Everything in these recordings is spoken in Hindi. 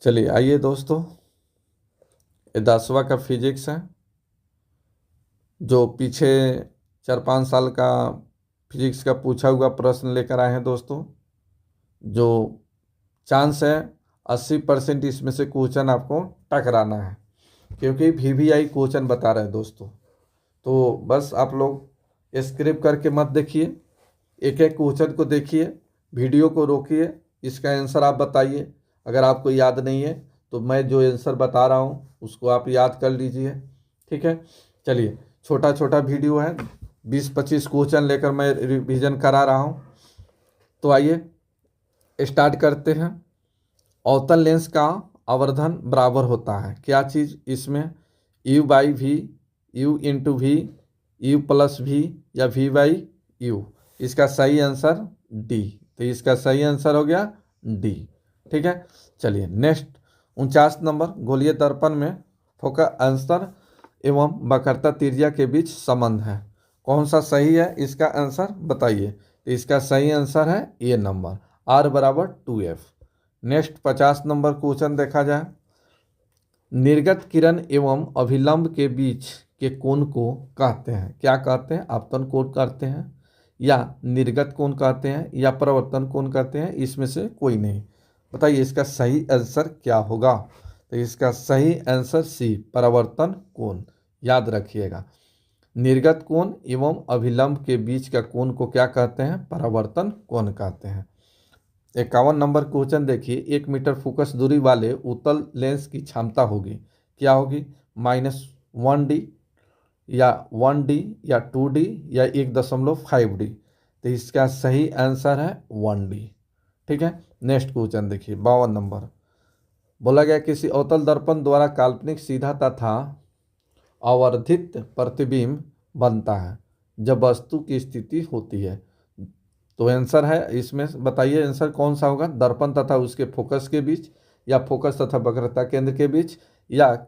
चलिए आइए दोस्तों, ये 10वां का फिजिक्स है जो पीछे 4-5 साल का फिजिक्स का पूछा हुआ प्रश्न लेकर आए हैं दोस्तों। जो चांस है 80% इसमें से क्वेश्चन आपको टकराना है, क्योंकि VVI क्वेश्चन बता रहे हैं दोस्तों। तो बस आप लोग स्क्रिप्ट करके मत देखिए, एक एक क्वेश्चन को देखिए, वीडियो को रोकिए, इसका आंसर आप बताइए। अगर आपको याद नहीं है तो मैं जो आंसर बता रहा हूँ उसको आप याद कर लीजिए, ठीक है। चलिए, छोटा छोटा वीडियो है, 20-25 क्वेश्चन लेकर मैं रिवीजन करा रहा हूँ। तो आइए स्टार्ट करते हैं। अवतल लेंस का आवर्धन बराबर होता है क्या चीज़ इसमें? U/V, U/V, U+V या V/U। इसका सही आंसर डी। तो इसका सही आंसर हो गया डी, ठीक है। चलिए नेक्स्ट, 49 नंबर, गोलीय दर्पण में फोकस अंतर एवं वक्रता त्रिज्या के बीच संबंध है। कौन सा सही है, इसका आंसर बताइए। तो इसका सही आंसर है A number, R = 2F। Next 50 number question देखा जाए। निर्गत किरण एवं अभिलंब के बीच के कोण को कहते हैं क्या कहते हैं? आपतन कोण कहते हैं, या निर्गत कोण कहते हैं, या परावर्तन कोण कहते हैं? इसमें से कोई नहीं। बताइए इसका सही आंसर क्या होगा? तो इसका सही आंसर सी, परावर्तन कोण। याद रखिएगा, निर्गत कोण एवं अभिलंब के बीच का कोण को क्या कहते हैं? परावर्तन कोण कहते हैं। 51 नंबर क्वेश्चन देखिए। 1 मीटर फोकस दूरी वाले उत्तल लेंस की क्षमता होगी, क्या होगी? -1D या 1D या 2D या 1.5D। तो इसका सही आंसर है 1D, ठीक है। नेक्स्ट क्वेश्चन देखिए, 52 नंबर। बोला गया किसी अवतल दर्पण द्वारा काल्पनिक सीधा तथा आवर्धित प्रतिबिंब बनता है जब वस्तु की स्थिति होती है। तो आंसर है इसमें, बताइए आंसर कौन सा होगा? दर्पण तथा उसके फोकस के बीच, या फोकस तथा वक्रता केंद्र के बीच, या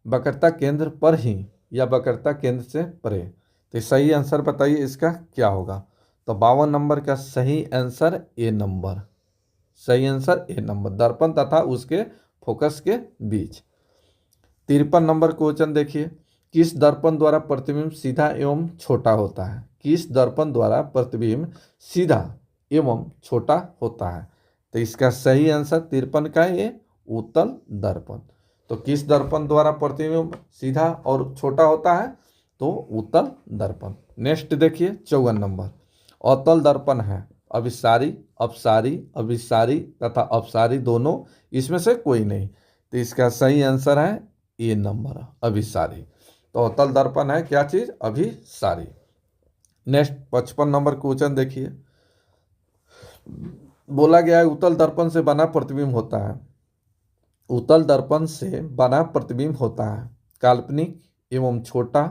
वक्रता केंद्र पर ही, या वक्रता केंद्र से परे। तो सही आंसर बताइए इसका क्या होगा? तो 52 नंबर का सही आंसर ए नंबर। सही आंसर ए नंबर, दर्पण तथा उसके फोकस के बीच। 53 नंबर क्वेश्चन देखिए। किस दर्पण द्वारा प्रतिबिंब सीधा एवं छोटा होता है? किस दर्पण द्वारा प्रतिबिंब सीधा एवं छोटा होता है? तो इसका सही आंसर 53 का ये उत्तल दर्पण। तो किस दर्पण द्वारा प्रतिबिंब सीधा और छोटा होता है? तो उत्तल दर्पण। नेक्स्ट देखिए 54 नंबर। अवतल दर्पण है अभिसारी, अपसारी, अभिसारी तथा अपसारी दोनों, इसमें से कोई नहीं। तो इसका सही आंसर है ए नंबर, अभिसारी। तो अवतल दर्पण है क्या चीज? अभिसारी। नेक्स्ट 55 नंबर क्वेश्चन देखिए। बोला गया है उत्तल दर्पण से बना प्रतिबिंब होता है। उत्तल दर्पण से बना प्रतिबिंब होता है काल्पनिक एवं छोटा,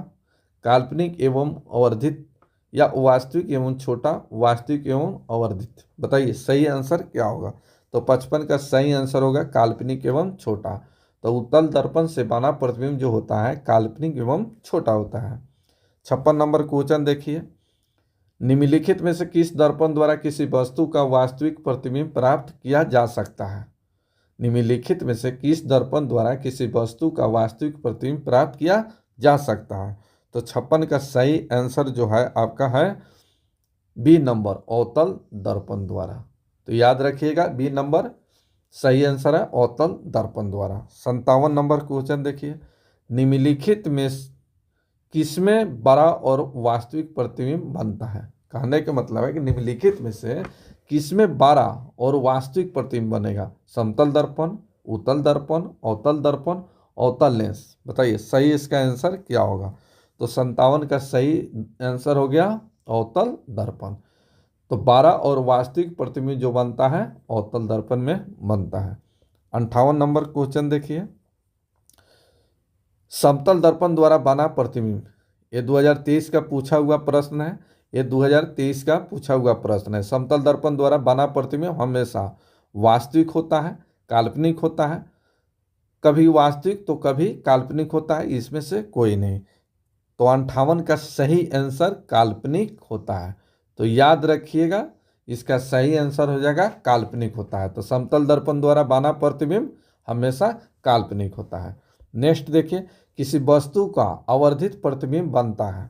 काल्पनिक एवं आवर्धित, या वास्तविक एवं छोटा, वास्तविक एवं आवर्धित। बताइए सही आंसर क्या होगा? तो 55 का सही आंसर होगा काल्पनिक एवं छोटा। तो उत्तल दर्पण से बना प्रतिबिंब जो होता है काल्पनिक एवं छोटा होता है। 56 नंबर क्वेश्चन देखिए। निम्नलिखित में से किस दर्पण द्वारा किसी वस्तु का वास्तविक प्रतिबिंब प्राप्त किया जा सकता है? निम्नलिखित में से किस दर्पण द्वारा किसी वस्तु का वास्तविक प्रतिबिंब प्राप्त किया जा सकता है? तो 56 का सही आंसर जो है आपका है बी नंबर, अवतल दर्पण द्वारा। तो याद रखिएगा बी नंबर सही आंसर है, अवतल दर्पण द्वारा। 57 नंबर क्वेश्चन देखिए। निम्नलिखित में किसमें बड़ा और वास्तविक प्रतिबिंब बनता है? कहने का मतलब है कि निम्नलिखित में से किसमें बड़ा और वास्तविक प्रतिबिंब बनेगा? समतल दर्पण, उत्तल दर्पण, अवतल दर्पण, अवतल लेंस। बताइए सही इसका आंसर क्या होगा? तो 57 का सही आंसर हो गया अवतल दर्पण। तो 12 और वास्तविक प्रतिबिंब जो बनता है अवतल दर्पण में बनता है। 58 नंबर क्वेश्चन देखिए। समतल दर्पण द्वारा बना प्रतिबिंब, ये 2023 का पूछा हुआ प्रश्न है। ये 2023 का पूछा हुआ प्रश्न है। समतल दर्पण द्वारा बना प्रतिबिंब हमेशा वास्तविक होता है, काल्पनिक होता है, कभी वास्तविक तो कभी काल्पनिक होता है, इसमें से कोई नहीं। तो 58 का सही आंसर काल्पनिक होता है। तो याद रखिएगा इसका सही आंसर हो जाएगा काल्पनिक होता है। तो समतल दर्पण द्वारा बना प्रतिबिंब हमेशा काल्पनिक होता है। नेक्स्ट देखिए, किसी वस्तु का आवर्धित प्रतिबिंब बनता है,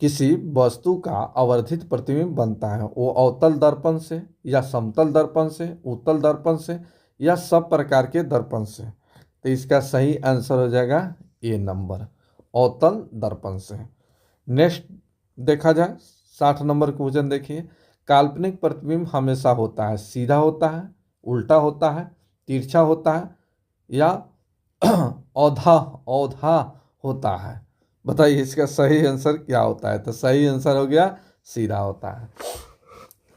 किसी वस्तु का आवर्धित प्रतिबिंब बनता है, वो अवतल दर्पण से या समतल दर्पण से, उत्तल दर्पण से या सब प्रकार के दर्पण से। तो इसका सही आंसर हो जाएगा ए नंबर, अवतल दर्पण से। नेक्स्ट देखा जाए 60 नंबर क्वेश्चन देखिए, काल्पनिक प्रतिबिंब हमेशा होता है सीधा होता है, उल्टा होता है, तिरछा होता है या औधा औधा होता है। बताइए इसका सही आंसर क्या होता है। तो सही आंसर हो गया सीधा होता है।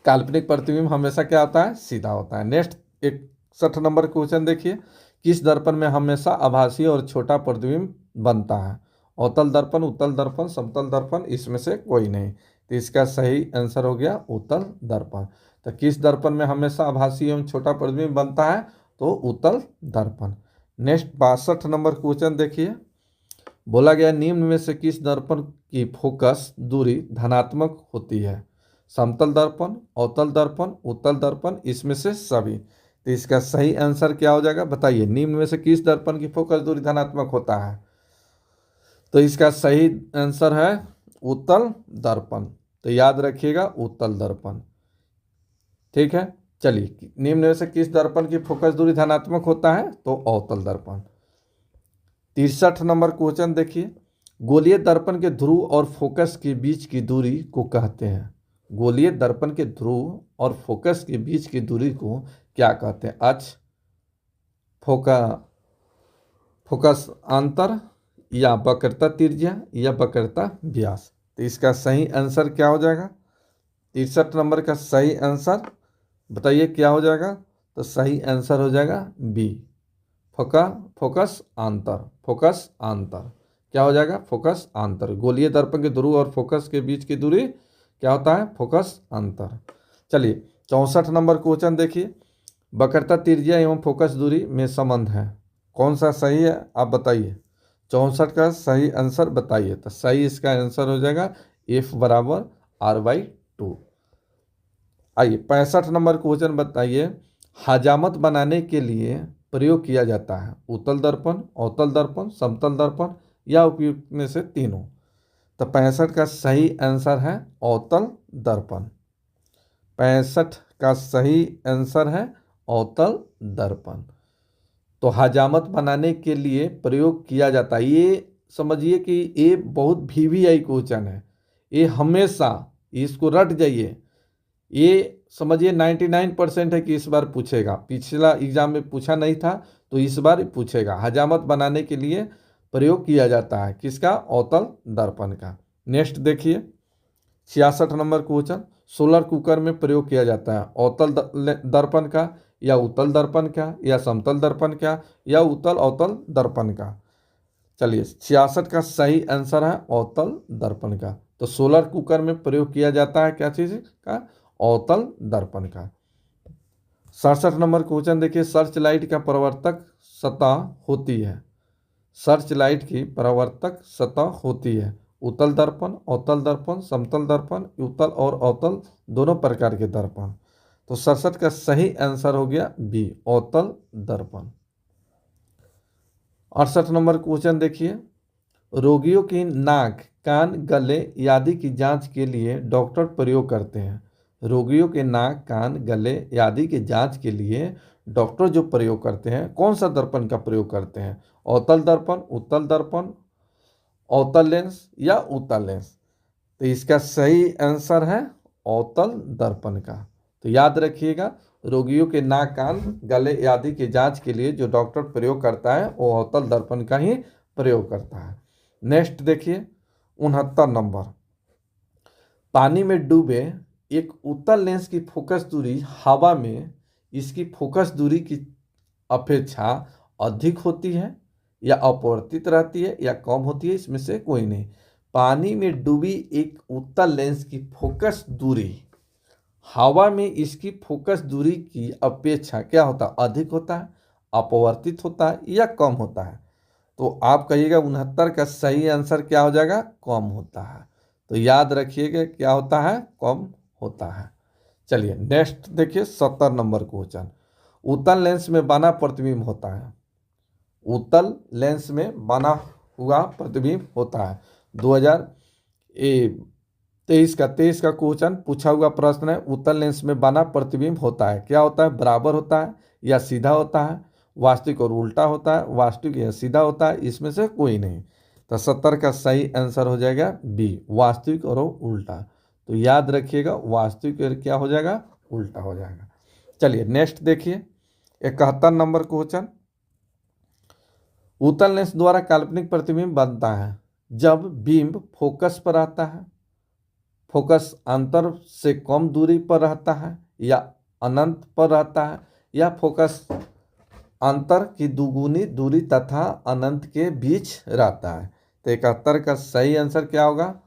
काल्पनिक प्रतिबिंब हमेशा क्या होता है, सीधा होता है। नेक्स्ट 61 नंबर क्वेश्चन देखिए, किस दर्पण में हमेशा आभासी और छोटा प्रतिबिंब बनता है? अवतल दर्पण, उत्तल दर्पण, समतल दर्पण, इसमें से कोई नहीं। तो इसका सही आंसर हो गया उत्तल दर्पण। तो किस दर्पण में हमेशा आभासी एवं छोटा प्रतिबिंब बनता है? तो उत्तल दर्पण। नेक्स्ट 62 नंबर क्वेश्चन देखिए, बोला गया निम्न में से किस दर्पण की फोकस दूरी धनात्मक होती है? समतल दर्पण, अवतल दर्पण, उत्तल दर्पण, इसमें से सभी। तो इसका सही आंसर क्या हो जाएगा, बताइए। निम्न में से किस दर्पण की फोकस दूरी धनात्मक होता है? तो इसका सही आंसर है उत्तल दर्पण। तो याद रखिएगा उत्तल दर्पण। ठीक है, चलिए, निम्न में से किस दर्पण की फोकस दूरी धनात्मक होता है? तो अवतल दर्पण। 63 नंबर क्वेश्चन देखिए, गोलीय दर्पण के ध्रुव और फोकस के बीच की दूरी को कहते हैं? गोलीय दर्पण के ध्रुव और फोकस के बीच की दूरी को क्या कहते हैं? अक्ष, फोकस अंतर, या वक्रता त्रिज्या, या वक्रता व्यास। तो इसका सही आंसर क्या हो जाएगा? 63 नंबर का सही आंसर बताइए क्या हो जाएगा? तो सही आंसर हो जाएगा बी, फोकस अंतर। फोकस अंतर क्या हो जाएगा? फोकस अंतर। गोलीय दर्पण के ध्रुव और फोकस के बीच की दूरी क्या होता है? फोकस अंतर। चलिए 64 नंबर क्वेश्चन देखिए, वक्रता त्रिज्या एवं फोकस दूरी में संबंध है, कौन सा सही है आप बताइए। 64 का सही आंसर बताइए। तो सही इसका आंसर हो जाएगा F बराबर R/2। आइए 65 नंबर क्वेश्चन बताइए, हजामत बनाने के लिए प्रयोग किया जाता है उत्तल दर्पण, अवतल दर्पण, समतल दर्पण या उपयुक्त में से तीनों। तो 65 का सही आंसर है अवतल दर्पण। 65 का सही आंसर है अवतल दर्पण। तो हजामत बनाने के लिए प्रयोग किया जाता है, ये समझिए कि ये बहुत VVI क्वेश्चन है, ये हमेशा, इसको रट जाइए, ये समझिए 99% है कि इस बार पूछेगा। पिछला एग्जाम में पूछा नहीं था तो इस बार पूछेगा। हजामत बनाने के लिए प्रयोग किया जाता है किसका? अवतल दर्पण का। नेक्स्ट देखिए 66 नंबर क्वेश्चन, सोलर कुकर में प्रयोग किया जाता है अवतल दर्पण का, या उत्तल दर्पण का, या समतल दर्पण का, या उत्तल अवतल दर्पण का। चलिए 66 का सही आंसर है अवतल दर्पण का। तो सोलर कुकर में प्रयोग किया जाता है क्या चीज का? अवतल दर्पण का। 67 नंबर क्वेश्चन देखिए, सर्च लाइट का परावर्तक सतह होती है, सर्च लाइट की परावर्तक सतह होती है उत्तल दर्पण, अवतल दर्पण, समतल दर्पण, उत्तल और अवतल दोनों प्रकार के दर्पण। तो 67 का सही आंसर हो गया बी, अवतल दर्पण। 68 नंबर क्वेश्चन देखिए, रोगियों की नाक, कान, गले आदि की जांच के लिए डॉक्टर प्रयोग करते हैं। रोगियों के नाक, कान, गले आदि की जांच के लिए डॉक्टर जो प्रयोग करते हैं, कौन सा दर्पण का प्रयोग करते हैं? अवतल दर्पण, उत्तल दर्पण, अवतल लेंस या उत्तल लेंस। तो इसका सही आंसर है अवतल दर्पण का। तो याद रखिएगा, रोगियों के नाक, कान, गले आदि की जांच के लिए जो डॉक्टर प्रयोग करता है वो अवतल दर्पण का ही प्रयोग करता है। नेक्स्ट देखिए 69 नंबर, पानी में डूबे एक उत्तल लेंस की फोकस दूरी हवा में इसकी फोकस दूरी की अपेक्षा अधिक होती है, या अपवर्तित रहती है, या कम होती है, इसमें से कोई नहीं। पानी में डूबी एक उत्तल लेंस की फोकस दूरी हवा में इसकी फोकस दूरी की अपेक्षा क्या होता है? अधिक होता है, अपवर्तित होता है, या कम होता है। तो आप कहिएगा 69 का सही आंसर क्या हो जाएगा? कम होता है। तो याद रखिएगा क्या होता है? कम होता है। चलिए नेक्स्ट देखिए 70 नंबर क्वेश्चन, उत्तल लेंस में बना प्रतिबिंब होता है। उत्तल लेंस में बना हुआ प्रतिबिंब होता है। 2023 का क्वेश्चन पूछा हुआ प्रश्न है, उत्तल लेंस में बना प्रतिबिंब होता है, क्या होता है? बराबर होता है या सीधा होता है, वास्तविक और उल्टा होता है, वास्तविक या सीधा होता है, इसमें से कोई नहीं। तो 70 का सही आंसर हो जाएगा बी, वास्तविक और उल्टा। तो याद रखिएगा, वास्तविक और क्या हो जाएगा? उल्टा हो जाएगा। चलिए नेक्स्ट देखिए, 71 नंबर क्वेश्चन। उत्तल लेंस द्वारा काल्पनिक प्रतिबिंब बनता है जब बिंब फोकस पर आता है, फोकस अंतर से कम दूरी पर रहता है, या अनंत पर रहता है, या फोकस अंतर की दुगुनी दूरी तथा अनंत के बीच रहता है। तो 71 का सही आंसर क्या होगा?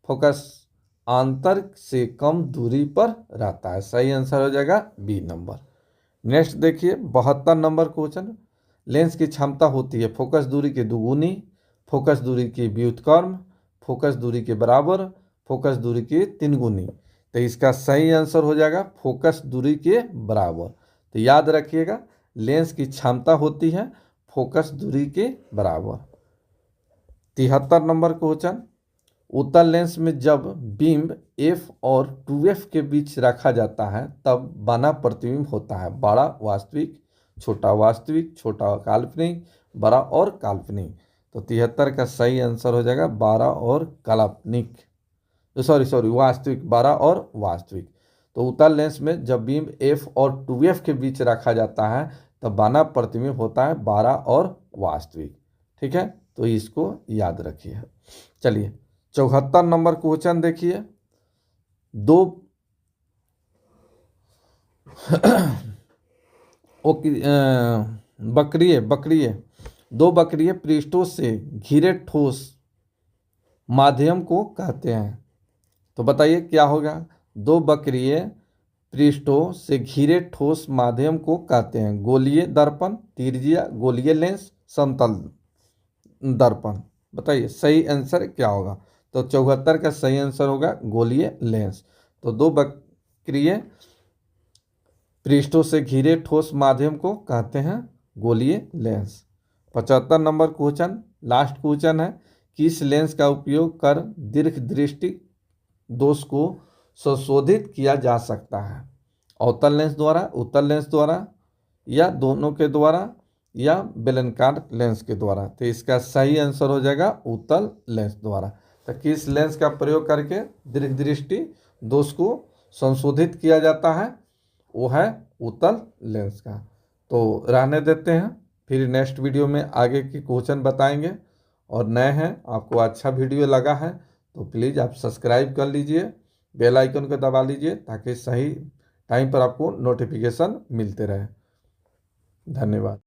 फोकस अंतर से कम दूरी पर रहता है। सही आंसर हो जाएगा बी नंबर। नेक्स्ट देखिए 72 नंबर क्वेश्चन। लेंस की क्षमता होती है फोकस दूरी की दुगुनी, फोकस दूरी की व्युत्क्रम, फोकस दूरी के बराबर, फोकस दूरी की तीन गुनी। तो इसका सही आंसर हो जाएगा फोकस दूरी के बराबर। तो याद रखिएगा, लेंस की क्षमता होती है फोकस दूरी के बराबर। 73 नंबर क्वेश्चन। उत्तल लेंस में जब बिंब f और 2f के बीच रखा जाता है तब बना प्रतिबिंब होता है बड़ा वास्तविक, छोटा काल्पनिक, बड़ा और काल्पनिक। तो 73 का सही आंसर हो जाएगा बड़ा और काल्पनिक, सॉरी वास्तविक, बड़ा और वास्तविक। तो उत्तल लेंस में जब बिंब f और 2f के बीच रखा जाता है तब बना प्रतिबिंब होता है बड़ा और वास्तविक। ठीक है, तो इसको याद रखिए। चलिए 74 नंबर क्वेश्चन देखिए। दो बकरिए पृष्ठों से घिरे ठोस माध्यम को कहते हैं। तो बताइए क्या होगा? दो बकरिए पृष्ठों से घिरे ठोस माध्यम को कहते हैं गोलीय दर्पण, तिर्य्या गोलीय लेंस, समतल दर्पण। बताइए सही आंसर क्या होगा? तो 74 का सही आंसर होगा गोलीय लेंस। तो दो बकरिए पृष्ठों से घिरे ठोस माध्यम को कहते हैं गोलीय lens. 75 number question, last question है। किस लेंस का उपयोग कर दीर्घ दृष्टि दोष को संशोधित किया जा सकता है? अवतल लेंस द्वारा, उत्तल लेंस द्वारा, या दोनों के द्वारा, या बेलनाकार लेंस के द्वारा? तो इसका सही आंसर हो जाएगा उत्तल लेंस द्वारा। तो किस लेंस का प्रयोग करके दीर्घ दृष्टि दोष को संशोधित किया जाता है? वो है उत्तल लेंस का। तो रहने देते हैं, फिर नेक्स्ट वीडियो में आगे की क्वेश्चन बताएंगे। और नए हैं, आपको अच्छा वीडियो लगा है तो प्लीज़ आप सब्सक्राइब कर लीजिए, बेल आइकन को दबा लीजिए ताकि सही टाइम पर आपको नोटिफिकेशन मिलते रहे। धन्यवाद।